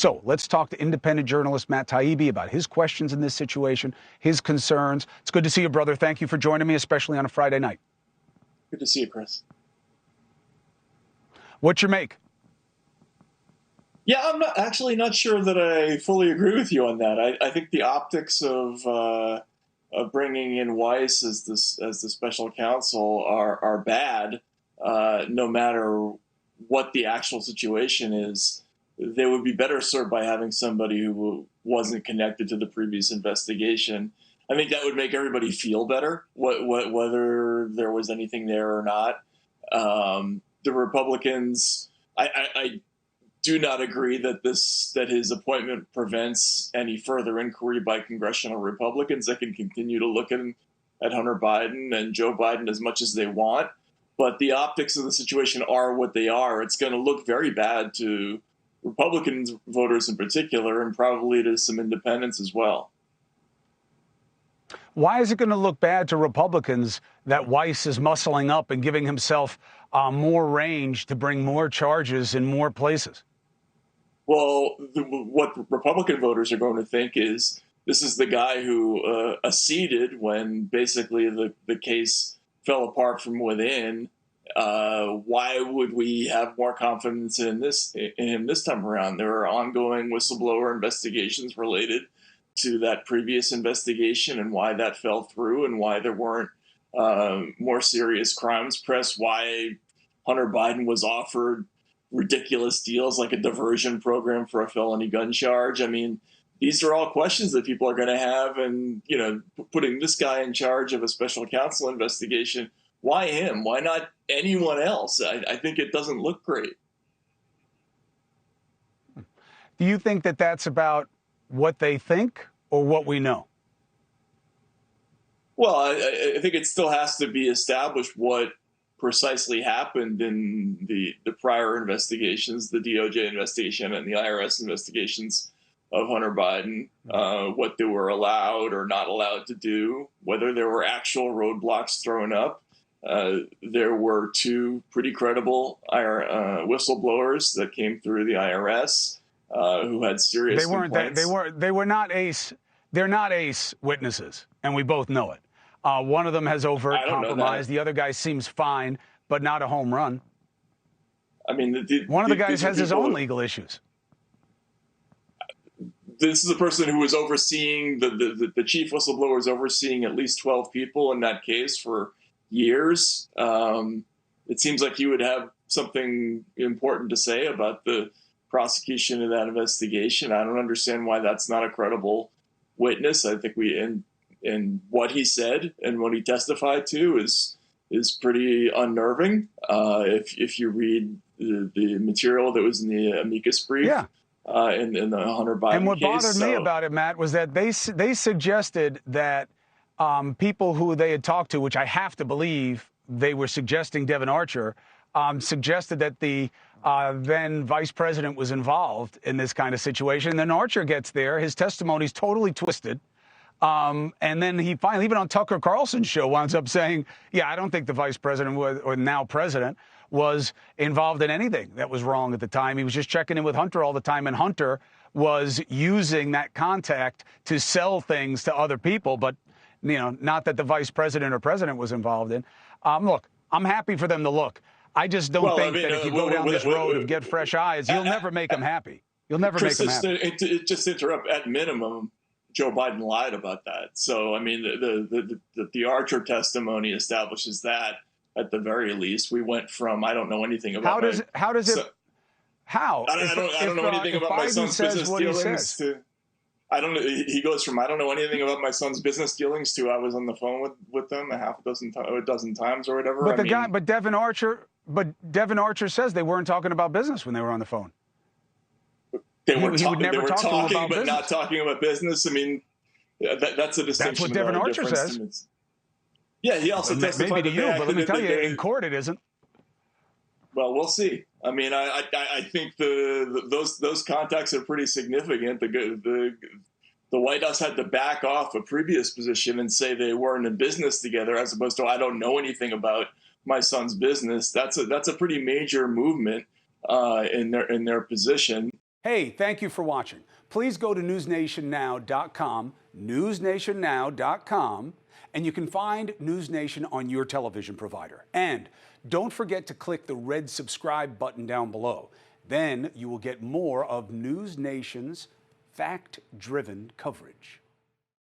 So let's talk to independent journalist Matt Taibbi about his questions in this situation, his concerns. It's good to see you, brother. Thank you for joining me, especially on a Friday night. Good to see you, Chris. What's your make? Yeah, I'm not sure that I fully agree with you on that. I think the optics of bringing in Weiss as the special counsel are bad, no matter what the actual situation is. They would be better served by having somebody who wasn't connected to the previous investigation. I think that would make everybody feel better, whether there was anything there or not. The Republicans, I do not agree that his appointment prevents any further inquiry by congressional Republicans that can continue to look at Hunter Biden and Joe Biden as much as they want. But the optics of the situation are what they are. It's going to look very bad to Republican voters in particular, and probably to some independents as well. Why is it going to look bad to Republicans that Weiss is muscling up and giving himself more range to bring more charges in more places? Well, what Republican voters are going to think is this is the guy who acceded when basically the case fell apart from within. Why would we have more confidence in him this time around? There are ongoing whistleblower investigations related to that previous investigation and why that fell through and why there weren't more serious crimes pressed, why Hunter Biden was offered ridiculous deals like a diversion program for a felony gun charge. I mean, these are all questions that people are going to have. And, putting this guy in charge of a special counsel investigation, why him? Why not anyone else? I think it doesn't look great. Do you think that that's about what they think or what we know? Well, I think it still has to be established what precisely happened in the prior investigations, the DOJ investigation and the IRS investigations of Hunter Biden, what they were allowed or not allowed to do, whether there were actual roadblocks thrown up. There were two pretty credible whistleblowers that came through the IRS who had serious complaints. They were not ace. They're not ace witnesses, and we both know it. One of them has overt compromise. The other guy seems fine, but not a home run. I mean, one of the guys has his own legal issues. This is a person who was overseeing the chief whistleblower was overseeing at least 12 people in that case for years. It seems like he would have something important to say about the prosecution of that investigation. I don't understand why that's not a credible witness. I think and what he said and what he testified to is pretty unnerving. If you read the material that was in the amicus brief, in the Hunter Biden case. And what bothered me about it, Matt, was that they suggested that people who they had talked to, which I have to believe they were suggesting Devon Archer, suggested that the then vice president was involved in this kind of situation. And then Archer gets there. His testimony's totally twisted. And then he finally, even on Tucker Carlson's show, winds up saying, yeah, I don't think the vice president or now president was involved in anything that was wrong at the time. He was just checking in with Hunter all the time. And Hunter was using that contact to sell things to other people. But, not that the vice president or president was involved in. Look, I'm happy for them to look. I just don't think that if you go down this road of get fresh eyes, you'll never make them happy. You'll never make them happy. Just interrupt, at minimum, Joe Biden lied about that. So, I mean, the Archer testimony establishes that at the very least. We went from, I don't know anything about How does it? How? I don't know anything about my son's business dealings to, he goes from, I don't know anything about my son's business dealings to I was on the phone with them a dozen times or whatever. But Devon Archer says they weren't talking about business when they were on the phone. They were talking, but not talking about business. I mean, that's a distinction. That's what Devon Archer says. Yeah, he also testified maybe to you, but let me tell you, in court it isn't. Well, we'll see. I mean, I think those contacts are pretty significant. The White House had to back off a previous position and say they weren't in business together, as opposed to I don't know anything about my son's business. That's a pretty major movement in their position. Hey, thank you for watching. Please go to newsnationnow.com, newsnationnow.com, and you can find NewsNation on your television provider. And don't forget to click the red subscribe button down below. Then you will get more of NewsNation's fact-driven coverage.